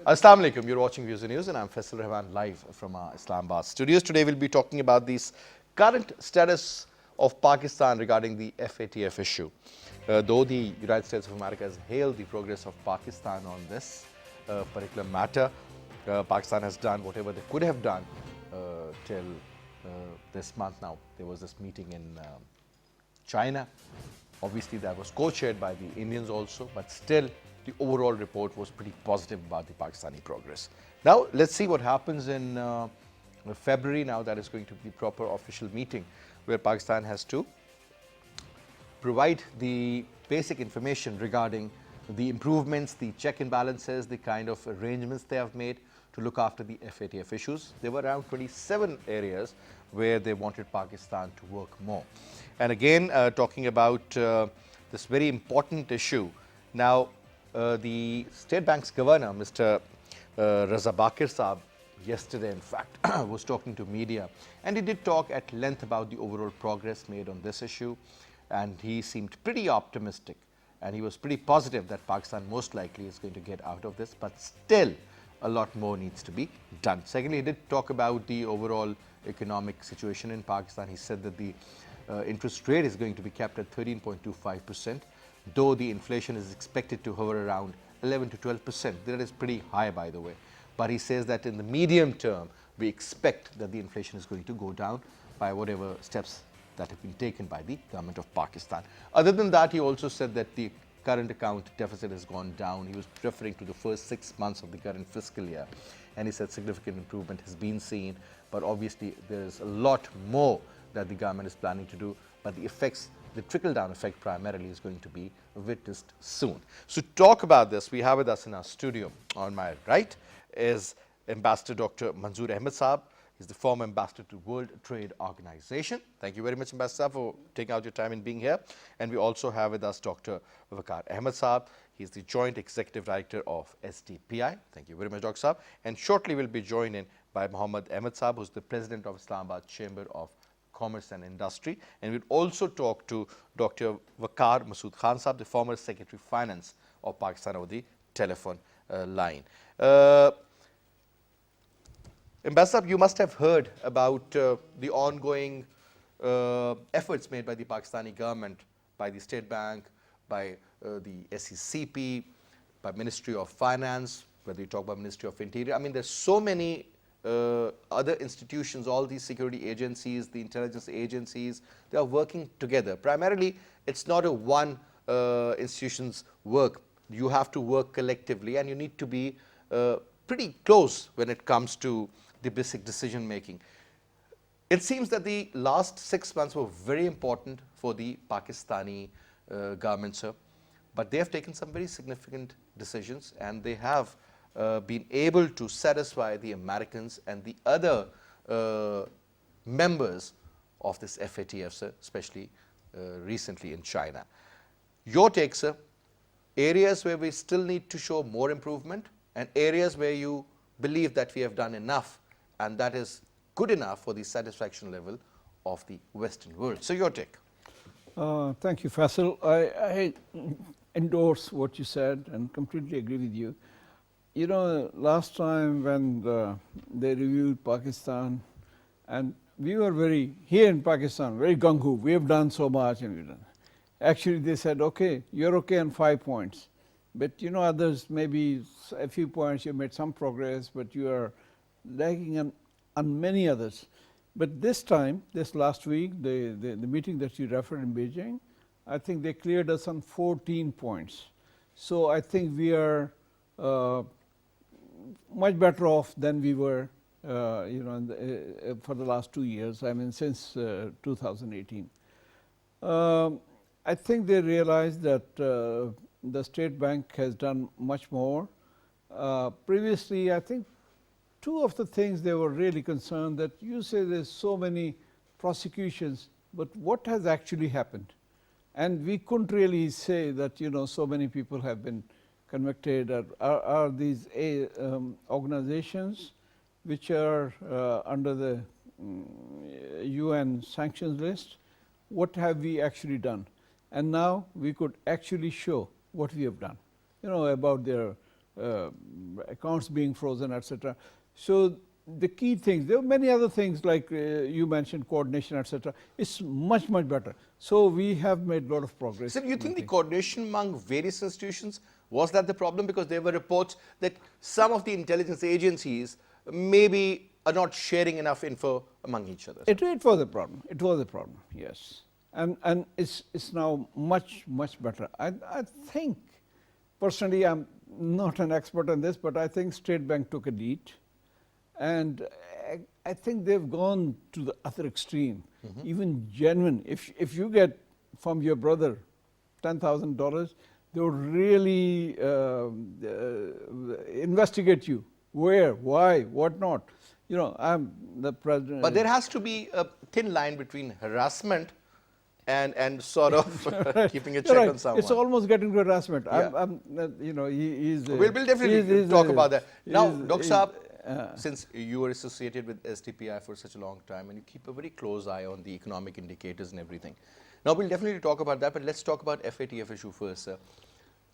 Assalamu alaikum, you're watching Views and News and I'm Faisal Rahman live from our Islamabad studios. Today we'll be talking about the current status of Pakistan regarding the FATF issue. Though the United States of America has hailed the progress of Pakistan on this particular matter, Pakistan has done whatever they could have done till this month now. There was this meeting in China. Obviously that was co-chaired by the Indians also, but still the overall report was pretty positive about the Pakistani progress. Now let's see what happens in February. Now that is going to be proper official meeting where Pakistan has to provide the basic information regarding the improvements, the check and balances, the kind of arrangements they have made to look after the FATF issues. There were around 27 areas where they wanted Pakistan to work more. And again, talking about this very important issue. Now, the State Bank's governor, Mr. Raza Bakir Saab, yesterday in fact was talking to media, and he did talk at length about the overall progress made on this issue, and he seemed pretty optimistic and he was pretty positive that Pakistan most likely is going to get out of this, but still a lot more needs to be done. Secondly, he did talk about the overall economic situation in Pakistan. He said that the interest rate is going to be kept at 13.25%. Though the inflation is expected to hover around 11 to 12%. That is pretty high, by the way. But he says that in the medium term, we expect that the inflation is going to go down by whatever steps that have been taken by the government of Pakistan. Other than that, he also said that the current account deficit has gone down. He was referring to the first 6 months of the current fiscal year. And he said significant improvement has been seen. But obviously, there is a lot more that the government is planning to do. But the effects, the trickle-down effect primarily is going to be witnessed soon. So to talk about this, we have with us in our studio, on my right, is Ambassador Dr. Manzoor Ahmed Saab. He's the former ambassador to World Trade Organization. Thank you very much, Ambassador, for taking out your time and being here. And we also have with us Dr. Waqar Ahmed Saab. He's the Joint Executive Director of SDPI. Thank you very much, Dr. Saab. And shortly we'll be joined in by Mohammed Ahmed Saab, who's the President of Islamabad Chamber of Commerce and Industry. And we'll also talk to Dr. Waqar Masood Khan Saab, the former Secretary of Finance of Pakistan, over the telephone line. Ambassador, you must have heard about the ongoing efforts made by the Pakistani government, by the State Bank, by the SECP, by Ministry of Finance, whether you talk about Ministry of Interior. I mean, there's so many other institutions, all these security agencies, the intelligence agencies, they are working together. Primarily, it's not a one institution's work. You have to work collectively and you need to be pretty close when it comes to the basic decision making. It seems that the last 6 months were very important for the Pakistani government, sir, but they have taken some very significant decisions and they have been able to satisfy the Americans and the other members of this FATF, sir, especially recently in China. Your take, sir, areas where we still need to show more improvement and areas where you believe that we have done enough and that is good enough for the satisfaction level of the Western world. So your take. Thank you, Faisal. I endorse what you said and completely agree with you. You know, last time when they reviewed Pakistan, and we were very, here in Pakistan, very gung-ho. We have done so much and we've done. Actually, they said, okay, you're okay on 5 points. But others, maybe a few points, you made some progress, but you are lagging on many others. But this time, this last week, the meeting that you referred in Beijing, I think they cleared us on 14 points. So I think we are much better off than we were, for the last 2 years. I mean, since 2018. I think they realized that the State Bank has done much more. Previously, I think 2 of the things they were really concerned that you say there's so many prosecutions, but what has actually happened? And we couldn't really say that so many people have been convicted. Are these organizations which are under the UN sanctions list? What have we actually done? And now we could actually show what we have done, about their accounts being frozen, etc. So the key things, there are many other things like you mentioned, coordination, etc. It's much, much better. So we have made a lot of progress. So, do you think the coordination among various institutions, was that the problem? Because there were reports that some of the intelligence agencies maybe are not sharing enough info among each other. It was a problem. It was a problem, yes. And it's now much, much better. I think, personally, I'm not an expert on this, but I think State Bank took a lead. And I think they've gone to the other extreme, even genuine. If you get from your brother $10,000, they will really investigate you. Where, why, what not. I'm the president. But there has to be a thin line between harassment and sort of keeping a check on someone. It's almost getting to harassment. Yeah. We'll definitely talk about that. Now, Dr. Saab, since you were associated with SDPI for such a long time and you keep a very close eye on the economic indicators and everything. Now, we'll definitely talk about that, but let's talk about FATF issue first, sir.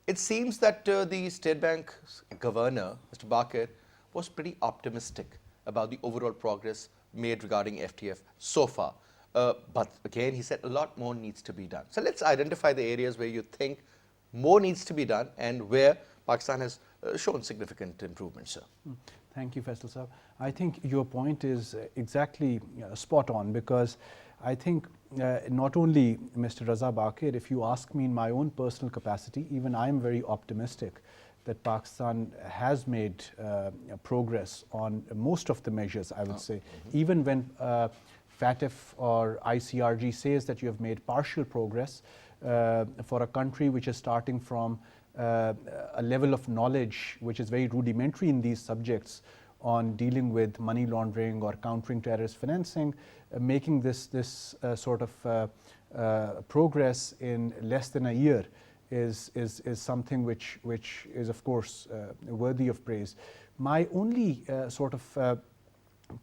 It seems that the State Bank governor, Mr. Bakir, was pretty optimistic about the overall progress made regarding FTF so far. But again, he said a lot more needs to be done. So let's identify the areas where you think more needs to be done and where Pakistan has shown significant improvement, sir. Thank you, Faisal Sahab. I think your point is exactly spot on, because I think not only Mr. Raza Bakir, if you ask me in my own personal capacity, even I am very optimistic that Pakistan has made progress on most of the measures, I would say. Even when FATF or ICRG says that you have made partial progress for a country which is starting from a level of knowledge which is very rudimentary in these subjects on dealing with money laundering or countering terrorist financing, making this sort of progress in less than a year is something which is of course worthy of praise. My only sort of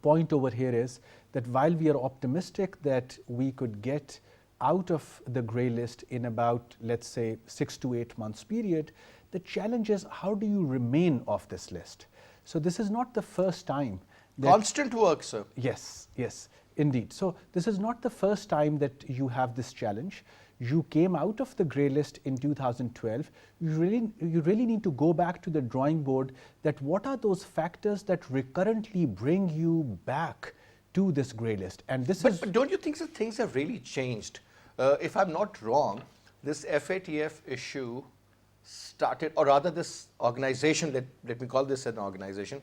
point over here is that while we are optimistic that we could get out of the grey list in about, let's say, 6 to 8 months period, the challenge is how do you remain off this list? So this is not the first time. Constant work, sir. Yes, yes, indeed. So this is not the first time that you have this challenge. You came out of the grey list in 2012. You really need to go back to the drawing board, that what are those factors that recurrently bring you back to this grey list? And this is. But don't you think that things have really changed? If I'm not wrong, this FATF issue started, or rather this organization, let me call this an organization,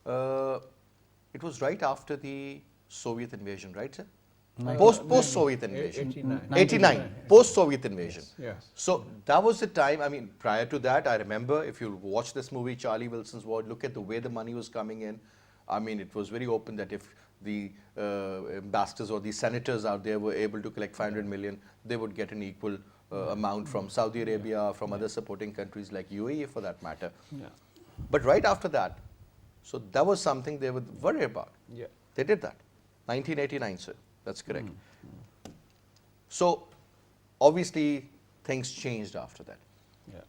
it was right after the Soviet invasion, right, sir? Post-Soviet invasion. 89. Post-Soviet invasion. Yes. So that was the time, I mean, prior to that, I remember, if you watch this movie, Charlie Wilson's Ward, look at the way the money was coming in. I mean, it was very open that if the ambassadors or the senators out there were able to collect 500 million, they would get an equal amount from Saudi Arabia, from other supporting countries like UAE for that matter. Yeah. But right after that, so that was something they were worried about. Yeah. They did that. 1989, sir. That's correct. So obviously things changed after that. Yeah.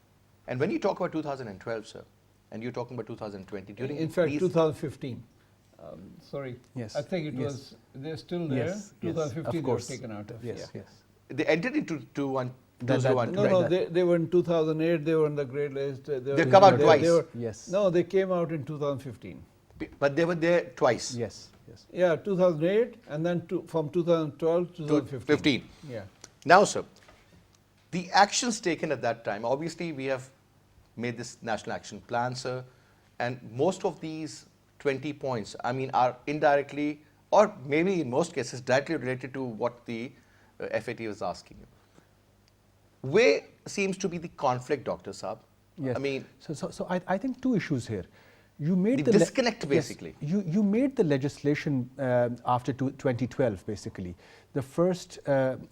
And when you talk about 2012, sir, and you're talking about 2020, during in fact, these 2015. Sorry. Yes. I think it Yes. was, they're still there. Yes, yes, 2015 of they were course. taken out of. Yes, Yeah. yes. They entered into That- 2012. No, Right. no, they were in 2008, they were on the grey list. They've come out twice. Yes. No, they came out in 2015. But they were there twice. Yes, yes. Yeah, 2008 and then from 2012 to 2015. 15. Yeah. Now, sir, the actions taken at that time, obviously we have made this national action plan, sir, and most of these 20 points, I mean, are indirectly or maybe in most cases directly related to what the FATF is asking you. Where seems to be the conflict, Dr. Saab? Yes. I mean, So I think two issues here. You made The le- disconnect, yes, basically. you made the legislation after 2012, basically. The first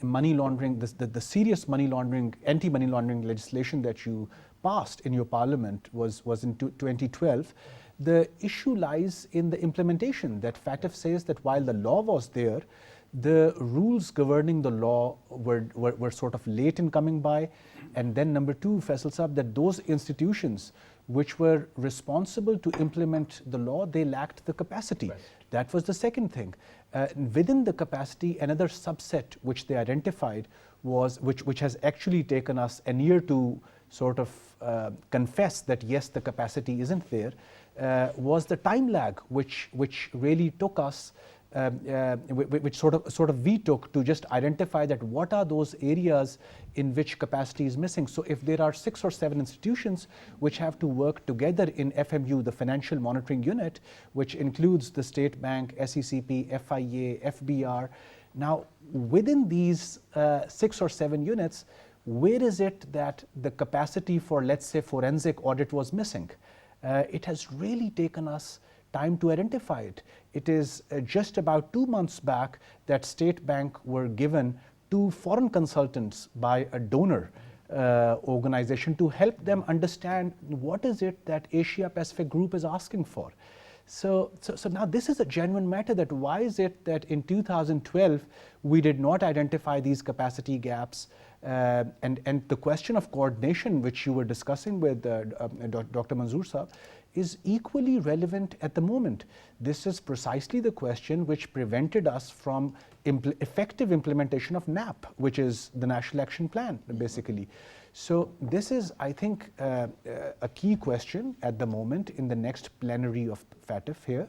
money laundering, the serious money laundering, anti-money laundering legislation that you passed in your parliament was in 2012. The issue lies in the implementation, that FATF says that while the law was there, the rules governing the law were sort of late in coming by. And then number two, Faisal Saab, that those institutions which were responsible to implement the law, they lacked the capacity. Right. That was the second thing. Within the capacity, another subset which they identified was, which has actually taken us a year to sort of confess that yes, the capacity isn't there, was the time lag, which really took us, which sort of we took to just identify that what are those areas in which capacity is missing. So if there are 6 or 7 institutions which have to work together in FMU, the Financial Monitoring Unit, which includes the State Bank, SECP, FIA, FBR. Now, within these 6 or 7 units, where is it that the capacity for, let's say, forensic audit was missing? It has really taken us time to identify it. It is just about 2 months back that State Bank were given 2 foreign consultants by a donor organization to help them understand what is it that Asia Pacific Group is asking for. So now this is a genuine matter, that why is it that in 2012 we did not identify these capacity gaps, and the question of coordination which you were discussing with Dr. Manzoor Saab is equally relevant at the moment. This is precisely the question which prevented us from effective implementation of NAP, which is the National Action Plan, basically. So this is, I think, a key question at the moment in the next plenary of FATF here,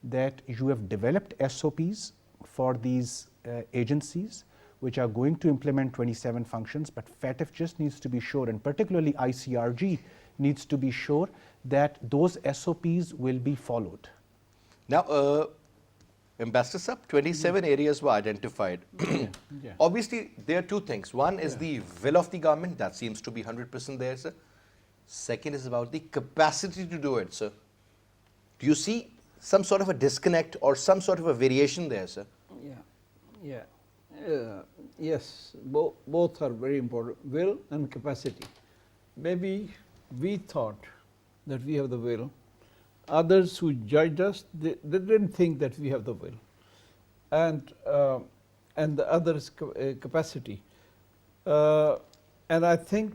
that you have developed SOPs for these agencies which are going to implement 27 functions, but FATF just needs to be sure, and particularly ICRG needs to be sure that those SOPs will be followed. now, Ambassador Saab, 27 areas were identified. Yeah. Obviously, there are 2 things. One is the will of the government, that seems to be 100% there, sir. Second is about the capacity to do it, sir. Do you see some sort of a disconnect or some sort of a variation there, sir? Yeah. Yes, both are very important, will and capacity. Maybe we thought that we have the will. Others who judged us, they didn't think that we have the will. And the others capacity. And I think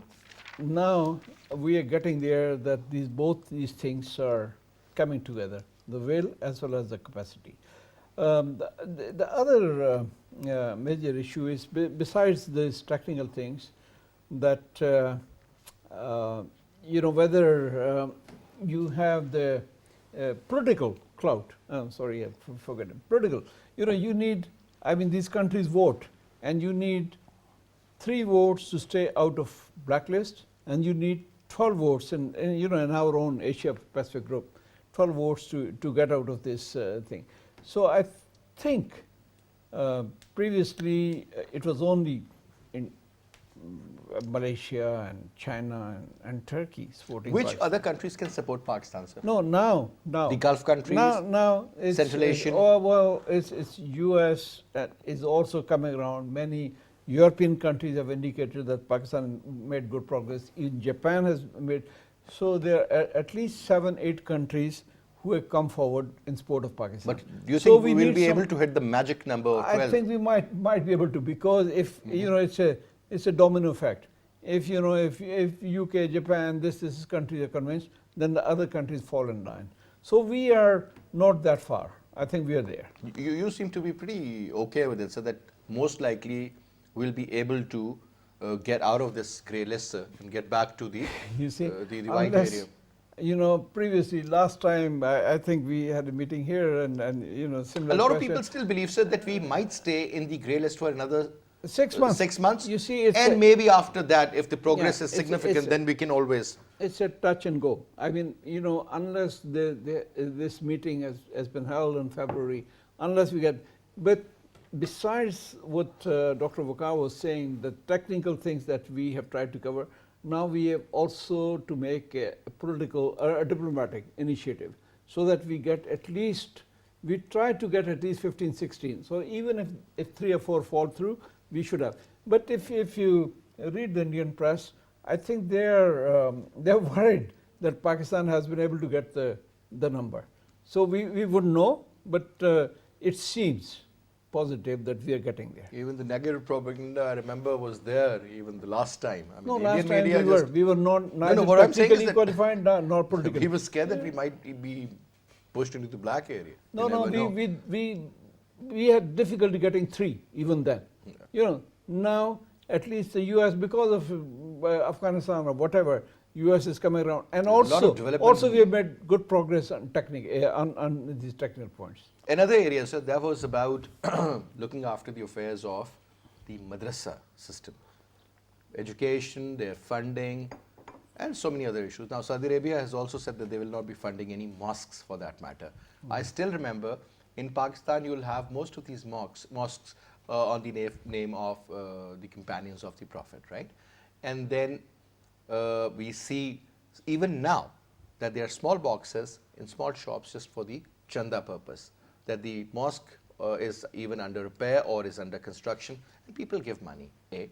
now we are getting there, that both these things are coming together, the will as well as the capacity. The other major issue is, besides these technical things, that whether you have the political clout. Sorry, I forgot it. Political. You need. I mean, these countries vote, and you need 3 votes to stay out of blacklist, and you need 12 votes in our own Asia Pacific group, 12 votes to get out of this thing. So I think previously it was only in Malaysia and China and Turkey supporting Which Pakistan. other countries can support Pakistan, sir? No, now. The Gulf countries? Now it's Central Asian? It's US is also coming around. Many European countries have indicated that Pakistan made good progress. Even Japan has made. So there are at least 7, 8 countries who have come forward in support of Pakistan. But do you So think we will need be some- able to hit the magic number of 12? I think we might be able to, because if it's a domino effect. If if UK, Japan, this countries are convinced, then the other countries fall in line. So we are not that far. I think we are there. You seem to be pretty okay with it, so that most likely we'll be able to get out of this grey list, sir, and get back to the You see, the white area. you know, previously, last time, I think we had a meeting here and you know, similar A lot of question. people still believe, sir, that we might stay in the grey list for another 6 months. 6 months. You see, it's and a- maybe after that, if the progress Yeah, is it's- significant, it's- then we can always. It's a touch and go. I mean, you know, unless this meeting has been held in February, unless we get, but besides what Dr. Vakar was saying, the technical things that we have tried to cover, now we have also to make a political or a diplomatic initiative so that we get at least, we try to get at least 15, 16. So even if 3 or 4 fall through, we should have. But if you read the Indian press, I think they're worried that Pakistan has been able to get the number. So we wouldn't know, but it seems positive that we are getting there. Even the negative propaganda, I remember, was there even the last time. I mean, No, the last Indian time media we were not neither what I'm saying is technically that qualified nor politically. we were scared that we might be pushed into the black area. No, You never know. we had difficulty getting 3 even then. Yeah. You know, now at least the US, because of Afghanistan or whatever, US is coming around, and There's a lot of also development. we have made good progress on on these technical points. Another area, sir, that was about looking after the affairs of the madrasa system. Education, their funding, and so many other issues. Now, Saudi Arabia has also said that they will not be funding any mosques for that matter. I still remember in Pakistan you will have most of these mosques on the name of the companions of the Prophet, right? And then we see even now that there are small boxes in small shops just for the chanda purpose, that the mosque is even under repair or is under construction, and people give money. A.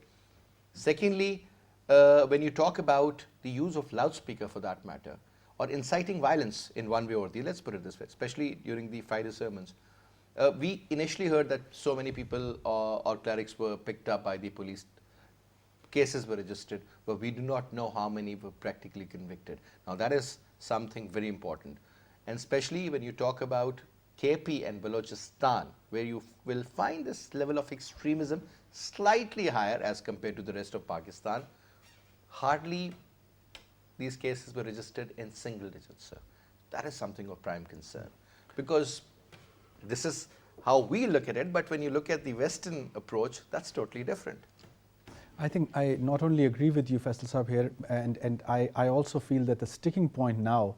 Secondly, when you talk about the use of loudspeaker for that matter, or inciting violence in one way or the other, let's put it this way, especially during the Friday sermons, we initially heard that so many people or clerics were picked up by the police, cases were registered, but we do not know how many were practically convicted. Now that is something very important, and especially when you talk about KP and Balochistan, where you will find this level of extremism slightly higher as compared to the rest of Pakistan. Hardly these cases were registered in single digits, sir. That is something of prime concern, because this is how we look at it, but when you look at the Western approach, that's totally different. I think I not only agree with you, Faisal Saab, here, and I also feel that the sticking point now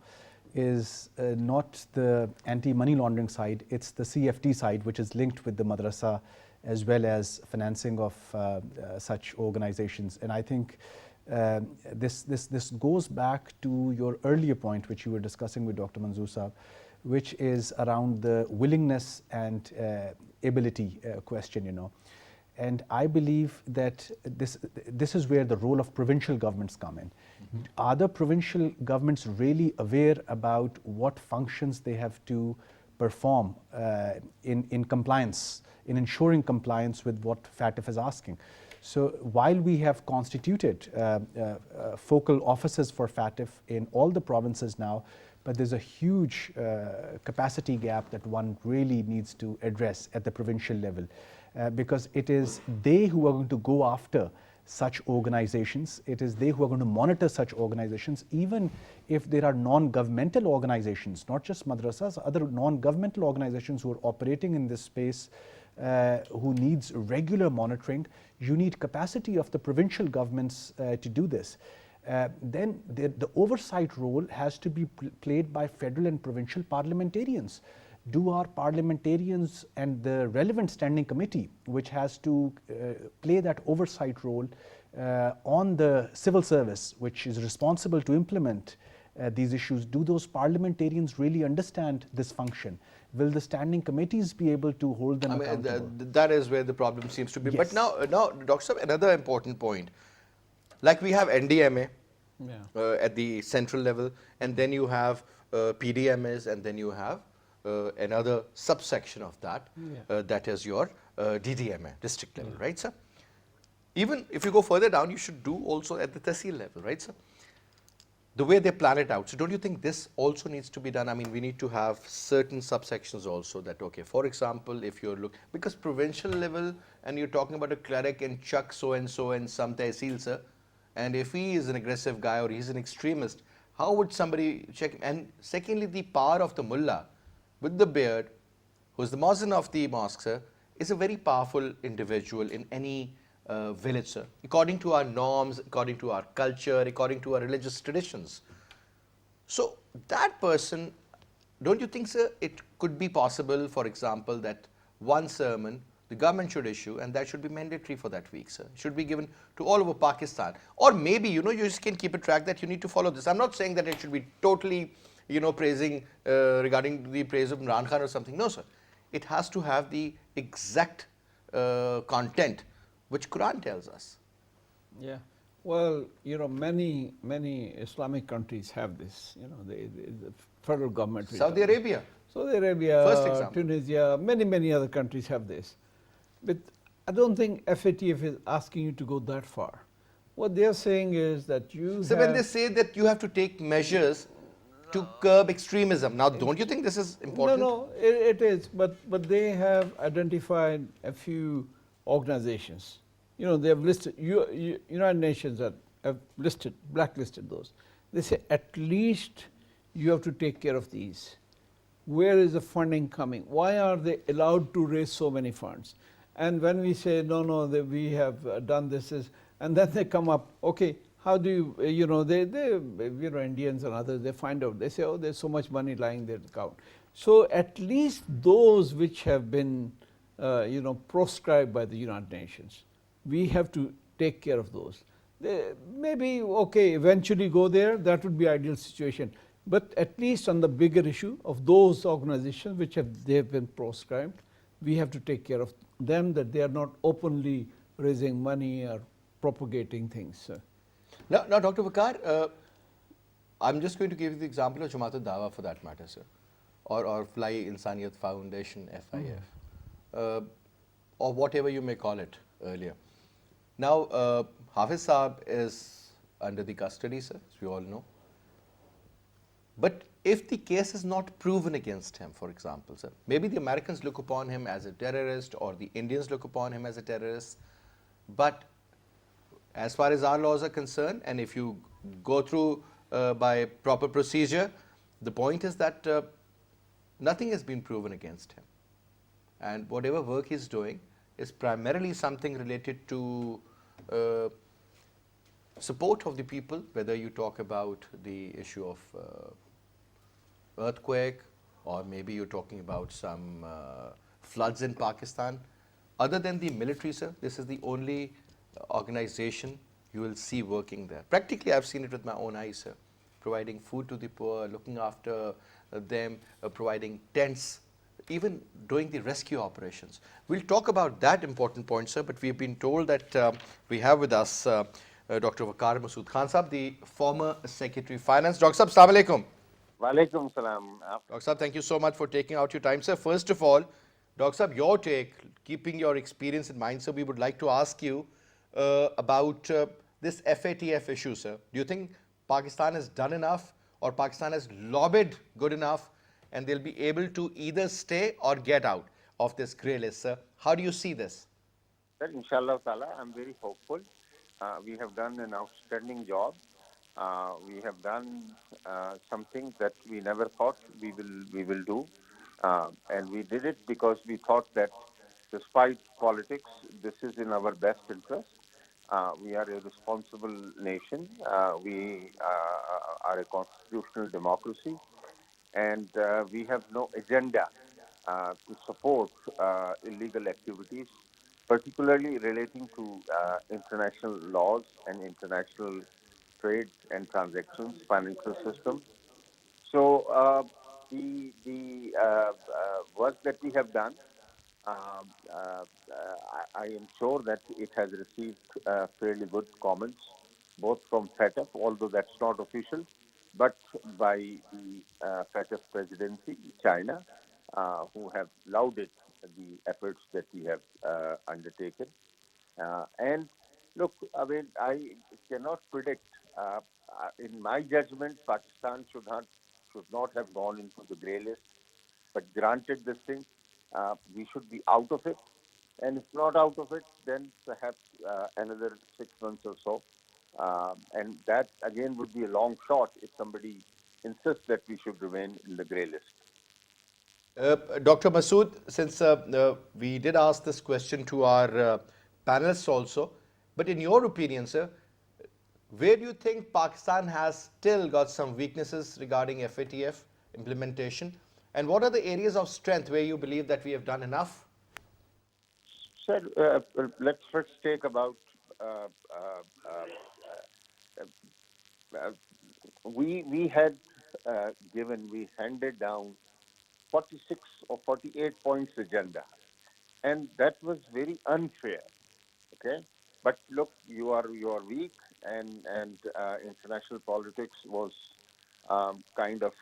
is not the anti-money laundering side, it's the CFT side, which is linked with the madrasa as well as financing of such organizations. And I think this goes back to your earlier point, which you were discussing with Dr. Manzoor Saab, which is around the willingness and ability question, you know. And I believe that this is where the role of provincial governments come in. Mm-hmm. Are the provincial governments really aware about what functions they have to perform in compliance, in ensuring compliance with what FATF is asking? So while we have constituted focal offices for FATF in all the provinces now, but there's a huge capacity gap that one really needs to address at the provincial level. Because it is they who are going to go after such organizations, it is they who are going to monitor such organizations, even if there are non-governmental organizations, not just madrasas, other non-governmental organizations who are operating in this space, who needs regular monitoring. You need capacity of the provincial governments to do this. Then the oversight role has to be played by federal and provincial parliamentarians. Do our parliamentarians and the relevant standing committee, which has to play that oversight role on the civil service, which is responsible to implement these issues, do those parliamentarians really understand this function? Will the standing committees be able to hold them accountable? That is where the problem seems to be. Yes. But now, Dr. Saab, another important point. Like we have NDMA at the central level, and then you have PDMAs, and then you have another subsection of that, that is your DDMA, district level, right, sir? Even if you go further down, you should do also at the Tehsil level, right, sir? the way they plan it out. So don't you think this also needs to be done? I mean, we need to have certain subsections also that, okay, for example, if you're because provincial level and you're talking about a cleric in Chuck so and some tehsil, sir, and if he is an aggressive guy or he's an extremist, how would somebody check him? And secondly, the power of the mullah with the beard, who's the muezzin of the mosque, sir, is a very powerful individual in any village, sir, according to our norms, according to our culture, according to our religious traditions. So that person, don't you think, sir, it could be possible, for example, that one sermon the government should issue, and that should be mandatory for that week, sir. Should be given to all over Pakistan. Or maybe, you just can keep a track that you need to follow this. I'm not saying that it should be totally, praising, regarding the praise of Imran Khan or something. No, sir. It has to have the exact content which Quran tells us. Yeah. Well, many Islamic countries have this. The federal government. Saudi Arabia. Saudi Arabia, First example. Tunisia, many other countries have this. But I don't think FATF is asking you to go that far. What they are saying is that So when they say that you have to take measures to curb extremism, now don't you think this is important? No, it is. But they have identified a few organizations. They have listed, United Nations have blacklisted those. They say at least you have to take care of these. Where is the funding coming? Why are they allowed to raise so many funds? And when we say, no, we have done this, and then they come up, okay, how do you, they Indians and others, they find out, they say, oh, there's so much money lying there to count. So at least those which have been, proscribed by the United Nations, we have to take care of those. Maybe, okay, eventually go there, that would be ideal situation. But at least on the bigger issue of those organizations which they have been proscribed, we have to take care of them, that they are not openly raising money or propagating things. Now, Dr. Vakar, I'm just going to give you the example of Jamaat al-Dawa for that matter, sir, or Fly Insaniyat Foundation, FIF, or whatever you may call it earlier. Now, Hafiz Saab is under the custody, sir, as we all know. But if the case is not proven against him, for example, sir, maybe the Americans look upon him as a terrorist or the Indians look upon him as a terrorist, but as far as our laws are concerned, and if you go through by proper procedure, the point is that nothing has been proven against him. And whatever work he's doing is primarily something related to support of the people, whether you talk about the issue of earthquake, or maybe you're talking about some floods in Pakistan. Other than the military, sir, this is the only organization you will see working there. Practically, I've seen it with my own eyes, sir, providing food to the poor, looking after them, providing tents, even doing the rescue operations. We'll talk about that important point, sir, but we've been told that we have with us Dr. Waqar Masood Khan Sahab, the former Secretary of Finance. Dr. Sahab, Assalamu alaikum. Walaikum salam. Dr. Sahab, thank you so much for taking out your time, sir. First of all, Dr. Sahab, your take, keeping your experience in mind, sir, we would like to ask you about this FATF issue, sir. Do you think Pakistan has done enough, or Pakistan has lobbied good enough, and they'll be able to either stay or get out of this grey list, sir? How do you see this? Sir, inshallah ta'ala, I'm very hopeful. We have done an outstanding job. We have done something that we never thought we will do. And we did it because we thought that despite politics, this is in our best interest. We are a responsible nation. We are a constitutional democracy. And we have no agenda to support illegal activities, particularly relating to international laws and international trade and transactions, financial system. So the work that we have done, I am sure that it has received fairly good comments, both from FATF, although that's not official, but by the FATF presidency, China, who have lauded the efforts that we have undertaken. And look, I mean, I cannot predict in my judgment, Pakistan should not have gone into the grey list. But granted this thing, we should be out of it. And if not out of it, then perhaps another 6 months or so. And that again would be a long shot if somebody insists that we should remain in the grey list. Dr. Masood, since we did ask this question to our panelists also, but in your opinion, sir, where do you think Pakistan has still got some weaknesses regarding FATF implementation? And what are the areas of strength where you believe that we have done enough? Sir, let's first take about we had we handed down 46 or 48 points agenda, and that was very unfair. Okay, but look, you are weak, and international politics was kind of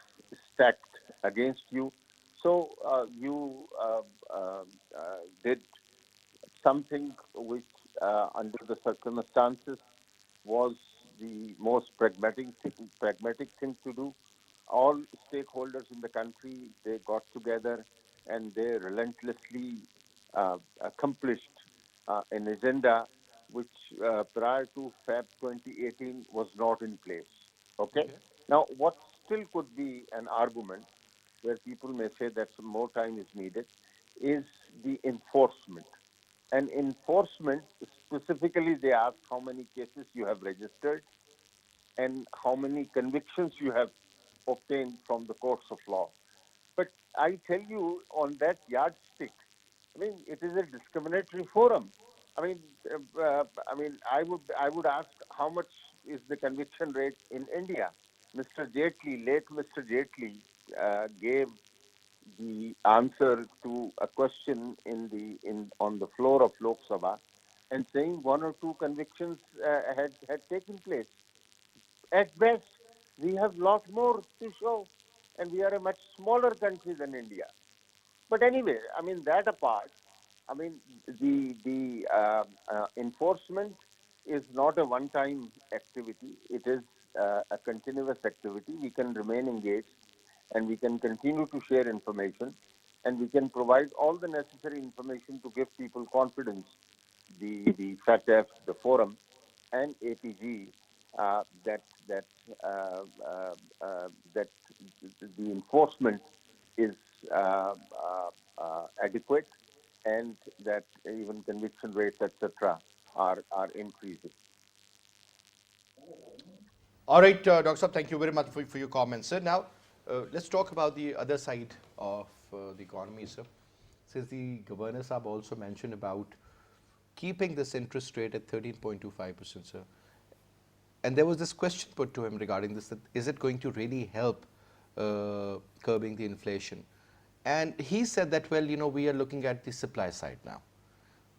stacked against you. So you did something which, under the circumstances, was the most pragmatic thing to do. All stakeholders in the country, they got together and they relentlessly accomplished an agenda which prior to Feb 2018 was not in place. Okay? Now, what still could be an argument where people may say that some more time is needed is the enforcement. And enforcement, specifically, they ask how many cases you have registered and how many convictions you have obtained from the courts of law. But I tell you, on that yardstick, I mean, it is a discriminatory forum. I would ask how much is the conviction rate in India. Mr. Jaitley, late Mr. Jaitley, gave the answer to a question on the floor of Lok Sabha, and saying one or two convictions had taken place. At best, we have lot more to show, and we are a much smaller country than India. But anyway, I mean, that apart, I mean, the enforcement is not a one-time activity. It is a continuous activity. We can remain engaged, and we can continue to share information, and we can provide all the necessary information to give people confidence. The FATF, the forum, and APG that the enforcement is adequate, and that even conviction rates, etc., are increasing. All right, Dr. Saab, thank you very much for your comments, sir. Now, let's talk about the other side of the economy, sir. Since the Governor Saab also mentioned about keeping this interest rate at 13.25%, sir. And there was this question put to him regarding this, that is it going to really help curbing the inflation? And he said that, well, you know, we are looking at the supply side now.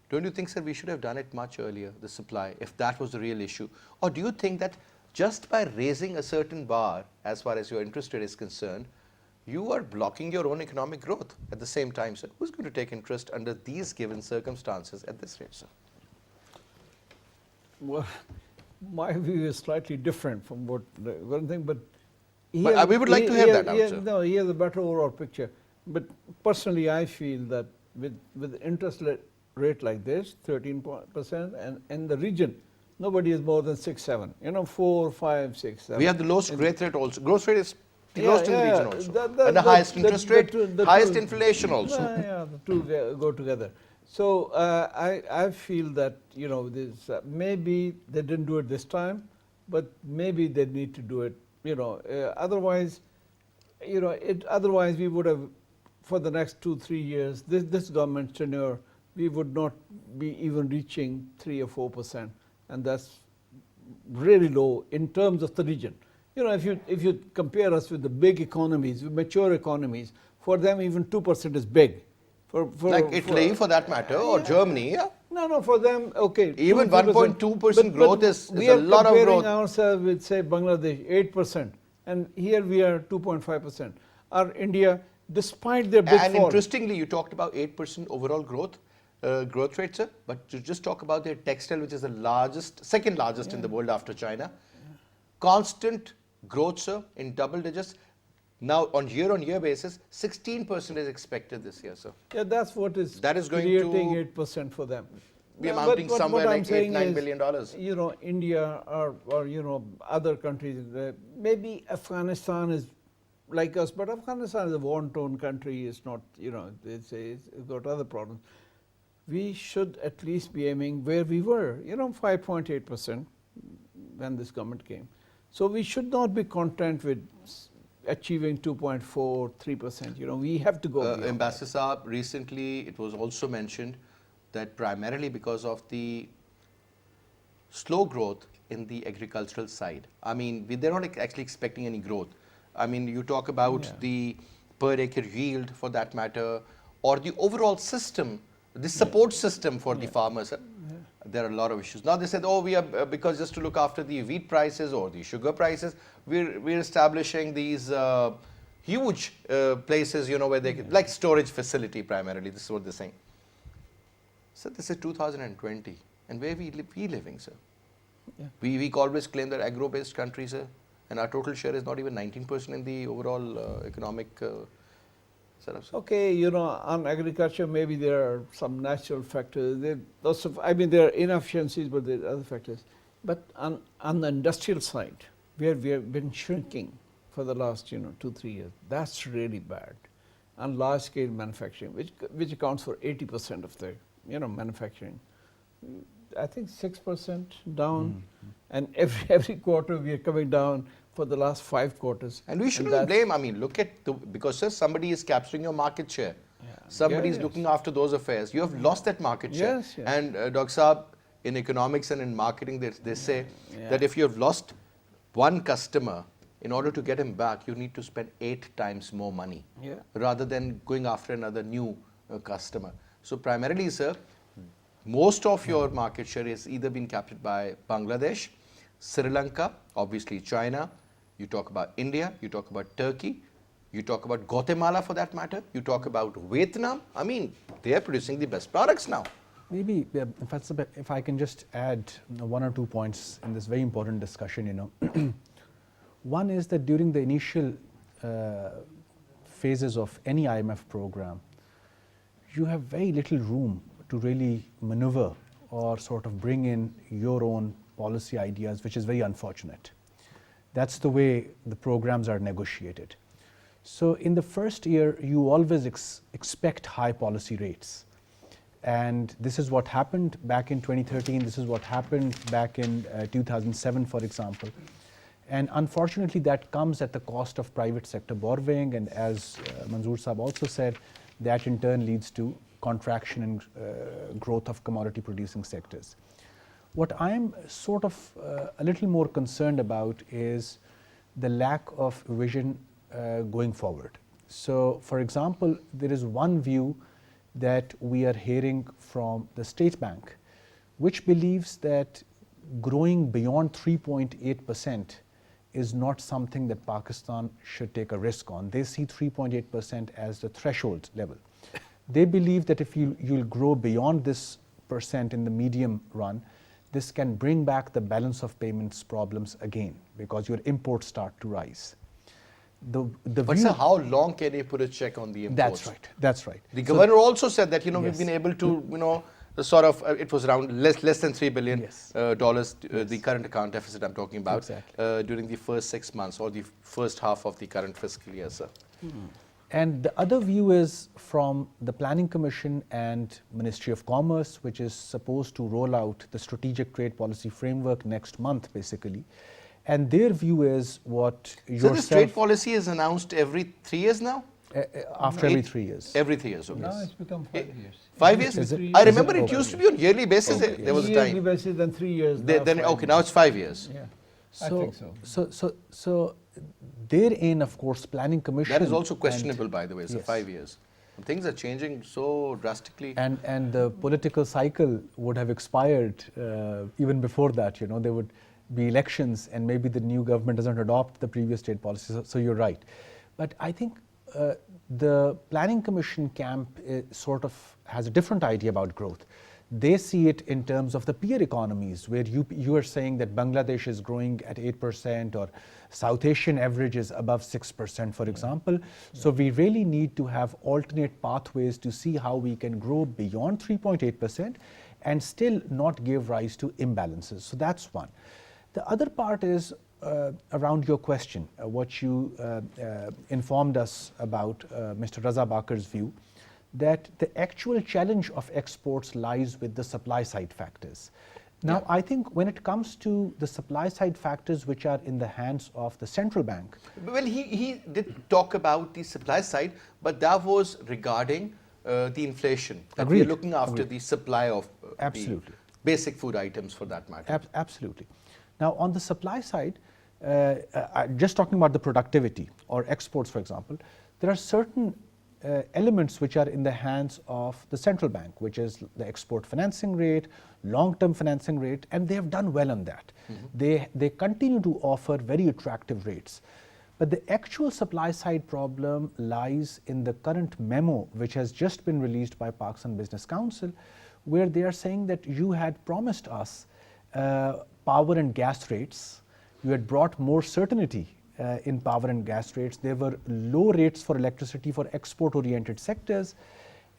Don't you think, sir, we should have done it much earlier, the supply, if that was the real issue? Or do you think that just by raising a certain bar, as far as your interest rate is concerned, you are blocking your own economic growth at the same time, sir? Who's going to take interest under these given circumstances at this rate, sir? Well, my view is slightly different from what the one thing, but we would like to hear that out, sir. No, he has a better overall picture. But personally, I feel that with interest rate like this, 13%, and in the region, nobody is more than 6, 7. You know, 4, 5, 6, 7. We have the lowest growth rate also. Growth rate is the lowest in the region also. And the highest interest rate, highest inflation also. Yeah, the two go together. So I feel that, you know, this, maybe they didn't do it this time, but maybe they need to do it. You know, otherwise, you know, otherwise we would have, for the next 2-3 years, this government tenure, we would not be even reaching 3 or 4%, and that's really low in terms of the region. You know, if you compare us with the big economies, with mature economies, for them even 2% is big. Like Italy, for that matter, or Germany, yeah? No, for them, okay. Even 1.2% growth is a lot of growth. We are comparing ourselves with, say, Bangladesh, 8%, and here we are 2.5%. Or India, despite their big fall. And interestingly, you talked about 8% overall growth rate, sir, but to just talk about their textile, which is the largest, second largest in the world after China. constant growth, sir, in double digits. Now, on year basis, 16% is expected this year, sir. Yeah, that's what is That is going creating to 8% for them. be No, amounting but somewhere what I'm like saying $8-9 is, billion. You know, India or you know, other countries, maybe Afghanistan is like us, but Afghanistan is a war-torn country. It's not, you know, it's got other problems. We should at least be aiming where we were, you know, 5.8% when this government came. So we should not be content with achieving 2.4, 3%. You know, we have to go beyond that. Ambassador Saab, recently it was also mentioned that primarily because of the slow growth in the agricultural side. I mean, they're not actually expecting any growth. I mean, you talk about the per acre yield for that matter, or the overall system, the support system for the farmers. There are a lot of issues. Now they said, oh, we are, because just to look after the wheat prices or the sugar prices, we're establishing these huge places, you know, where they can, like storage facility primarily. This is what they're saying. So this is 2020, and where we living, sir? Yeah. We always claim that agro-based country, sir, and our total share is not even 19% in the overall economic setup. Sir. Okay, you know, on agriculture, maybe there are some natural factors. There lots of, I mean, there are inefficiencies, but there are other factors. But on the industrial side, where we have been shrinking for the last, you know, 2-3 years, that's really bad. On large-scale manufacturing, which accounts for 80% of the, you know, manufacturing, I think 6% down, and every quarter we are coming down for the last 5 quarters. And we shouldn't blame, I mean, look at, because sir, somebody is capturing your market share. Somebody is looking after those affairs. You have lost that market share. Yes, yes. And Dr. Saab, in economics and in marketing, they say that if you have lost one customer, in order to get him back, you need to spend 8 times more money rather than going after another new customer. So primarily, sir, most of your market share is either been captured by Bangladesh, Sri Lanka, obviously China, you talk about India, you talk about Turkey, you talk about Guatemala for that matter, you talk about Vietnam. I mean, they are producing the best products now. Maybe, if I can just add 1 or 2 points in this very important discussion, you know. One is that during the initial phases of any IMF program, you have very little room to really maneuver or sort of bring in your own policy ideas, which is very unfortunate. That's the way the programs are negotiated. So in the first year, you always expect high policy rates. And this is what happened back in 2013. This is what happened back in 2007, for example. And unfortunately, that comes at the cost of private sector borrowing. And as Manzoor Saab also said, that in turn leads to contraction and growth of commodity producing sectors. What I'm sort of a little more concerned about is the lack of vision going forward. So, for example, there is one view that we are hearing from the State Bank, which believes that growing beyond 3.8% is not something that Pakistan should take a risk on. They see 3.8% as the threshold level. They believe that if you'll grow beyond this percent in the medium run, this can bring back the balance of payments problems again, because your imports start to rise. But sir, how long can you put a check on the imports? That's right. That's right. The governor also said that, you know, we've been able to, you know, sort of, it was around less than $3 billion, the current account deficit I'm talking about, during the first 6 months or the first half of the current fiscal year, sir. And the other view is from the Planning Commission and Ministry of Commerce, which is supposed to roll out the strategic trade policy framework next month, basically. And their view is what So this trade policy is announced every 3 years now? After every 3 years. Every 3 years, okay. Now it's become 5 years. 5 years? Is it? I remember it used to be on yearly basis. There was a Yearly time. basis, then 3 years. Then okay, now it's 5 years. Yeah, So, I think so. So therein, of course, Planning Commission. That is also questionable, by the way, so yes. 5 years. Things are changing so drastically. And the political cycle would have expired even before that. You know, there would be elections, and maybe the new government doesn't adopt the previous trade policy. So you're right. But I think the Planning Commission camp sort of has a different idea about growth. They see it in terms of the peer economies, where you are saying that Bangladesh is growing at 8% or South Asian average is above 6%, for example. So we really need to have alternate pathways to see how we can grow beyond 3.8% and still not give rise to imbalances. So that's one. The other part is around your question, what you informed us about, Mr. Raza Bakar's view, that the actual challenge of exports lies with the supply side factors. Now, I think when it comes to the supply side factors which are in the hands of the central bank. Well, he did talk about the supply side, but that was regarding the inflation. That we are looking after the supply of the basic food items for that matter. Absolutely. Now, on the supply side, just talking about the productivity or exports, for example, there are certain elements which are in the hands of the central bank, which is the export financing rate, long-term financing rate, and they have done well on that. They continue to offer very attractive rates. But the actual supply side problem lies in the current memo which has just been released by Pakistan Business Council, where they are saying that you had promised us power and gas rates, you had brought more certainty in power and gas rates. There were low rates for electricity for export-oriented sectors,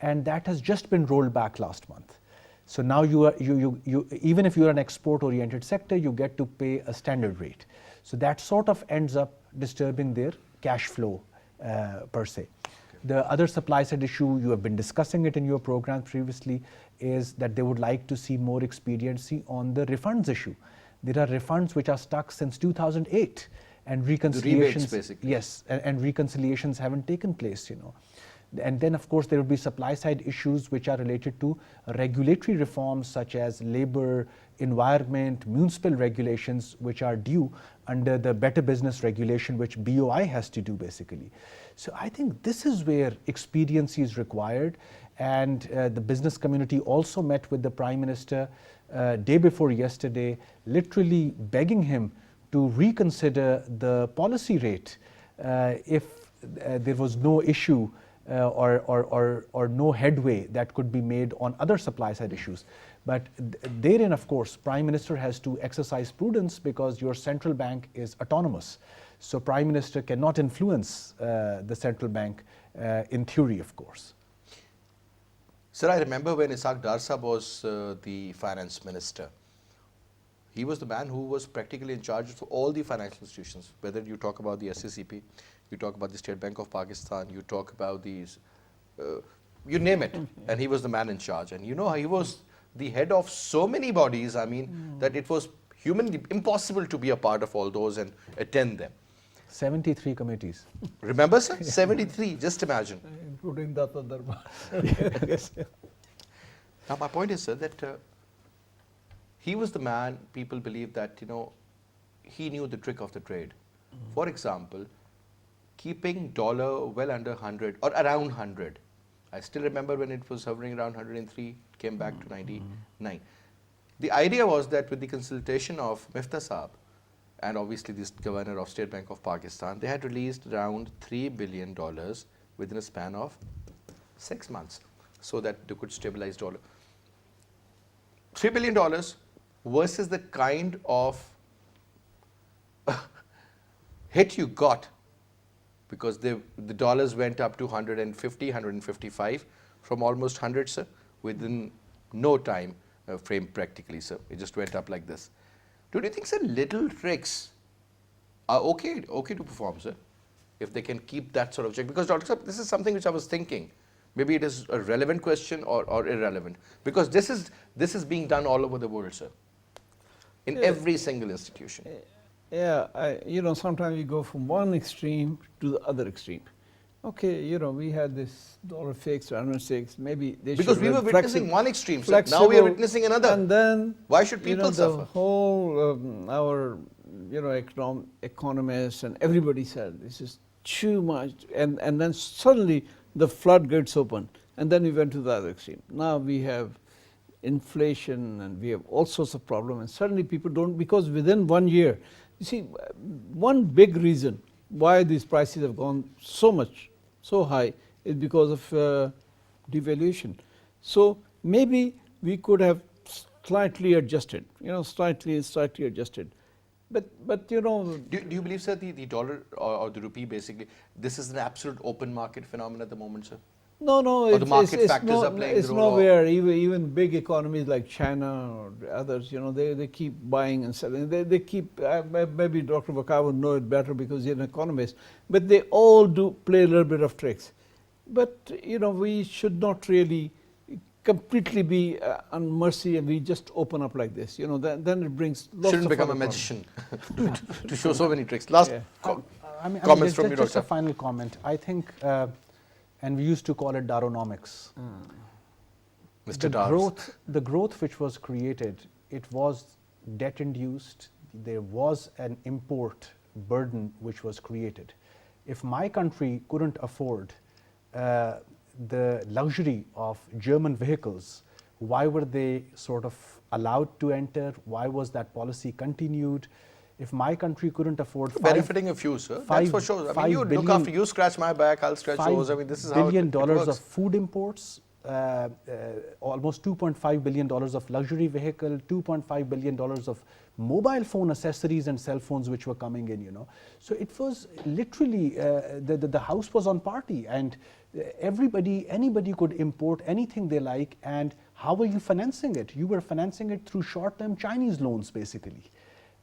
and that has just been rolled back last month. So now even if you are an export-oriented sector, you get to pay a standard rate. So that sort of ends up disturbing their cash flow per se. The other supply side issue, you have been discussing it in your program previously, is that they would like to see more expediency on the refunds issue. There are refunds which are stuck since 2008. And reconciliations, the rebates, basically. yes, and reconciliations haven't taken place, you know. And then, of course, there will be supply side issues which are related to regulatory reforms such as labor, environment, municipal regulations, which are due under the Better Business Regulation, which BOI has to do basically. So I think this is where expediency is required, and the business community also met with the Prime Minister day before yesterday, literally begging him to reconsider the policy rate if there was no issue or no headway that could be made on other supply side issues. But therein, of course, Prime Minister has to exercise prudence because your central bank is autonomous. So Prime Minister cannot influence the central bank in theory, of course. Sir, I remember when Ishaq Dar Sahab was the finance minister. He was the man who was practically in charge of all the financial institutions, whether you talk about the SCCP, you talk about the State Bank of Pakistan, you talk about these, you name it, and he was the man in charge. And you know, he was the head of so many bodies, I mean, that it was humanly impossible to be a part of all those and attend them. 73 committees. Remember, sir? 73, just imagine. Including the other Yes. Now, my point is, sir, that he was the man, people believe that, you know, he knew the trick of the trade. For example, keeping dollar well under 100 or around 100. I still remember when it was hovering around 103, came back to 99. The idea was that with the consultation of Miftah Saab and obviously this governor of State Bank of Pakistan, they had released around $3 billion within a span of 6 months so that they could stabilize dollar. $3 billion versus the kind of hit you got, because the dollars went up to 150, 155 from almost 100, sir, within no time frame practically, sir. It just went up like this. Do you think, sir, little tricks are okay to perform, sir, if they can keep that sort of check? Because, Dr. Saab, this is something which I was thinking. Maybe it is a relevant question or irrelevant, because this is being done all over the world, sir, in every single institution. Yeah, you know, sometimes we go from one extreme to the other extreme. Okay, you know, we had this dollar fixed, 106, maybe they because should we were witnessing one extreme, sir. Now we are witnessing another. And then, why should people the suffer? whole, our, you know, economists and everybody said this is too much, and then suddenly the floodgates open, and then we went to the other extreme. Now we have inflation and we have all sorts of problems, and suddenly people don't, because within 1 year, you see, one big reason why these prices have gone so high is because of devaluation. So maybe we could have slightly adjusted, slightly adjusted. But Do you believe, sir, the dollar or the rupee basically, this is an absolute open market phenomenon at the moment, sir? no, Or the market factors are playing it's the role? nowhere. Even big economies like China or others, they keep buying and selling. They keep, maybe Dr. Bakar would know it better because he's an economist, but they all do play a little bit of tricks. But, we should not really completely be on mercy and we just open up like this. Then it brings lots Shouldn't of become a other magician to show so many tricks. Last Yeah. comments from you, just a Doctor. final comment. I think, and we used to call it Daronomics. Mr. Dars. The growth which was created, it was debt induced. There was an import burden which was created. If my country couldn't afford the luxury of German vehicles, why were they sort of allowed to enter? Why was that policy continued? If my country couldn't afford Benefiting a few, sir. That's for sure. I mean, you look after, you scratch my back, I'll scratch yours. I mean, this is how $5 billion it works. of food imports, almost $2.5 billion of luxury vehicle, $2.5 billion of mobile phone accessories and cell phones which were coming in, So it was literally, the house was on party, and anybody could import anything they like. And how were you financing it? You were financing it through short-term Chinese loans, basically.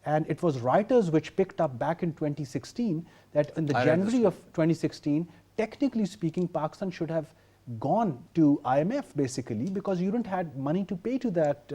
And it was writers which picked up back in 2016 that in the January of 2016, technically speaking, Pakistan should have gone to IMF basically because you didn't had money to pay to that,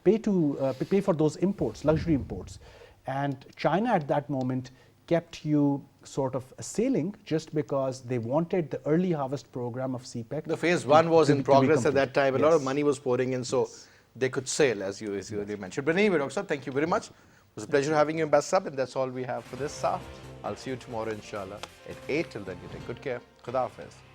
pay for those imports, luxury imports. And China at that moment kept you sort of sailing just because they wanted the early harvest program of CPEC. The phase one was in progress at complete. that time. A lot Yes. of money was pouring in, so they could sail, as you earlier mentioned. But anyway, Doctor, thank you very much. It was a pleasure having you in Basit, and that's all we have for this. I'll see you tomorrow, inshallah, at 8. Till then, you take good care. Khuda Hafiz.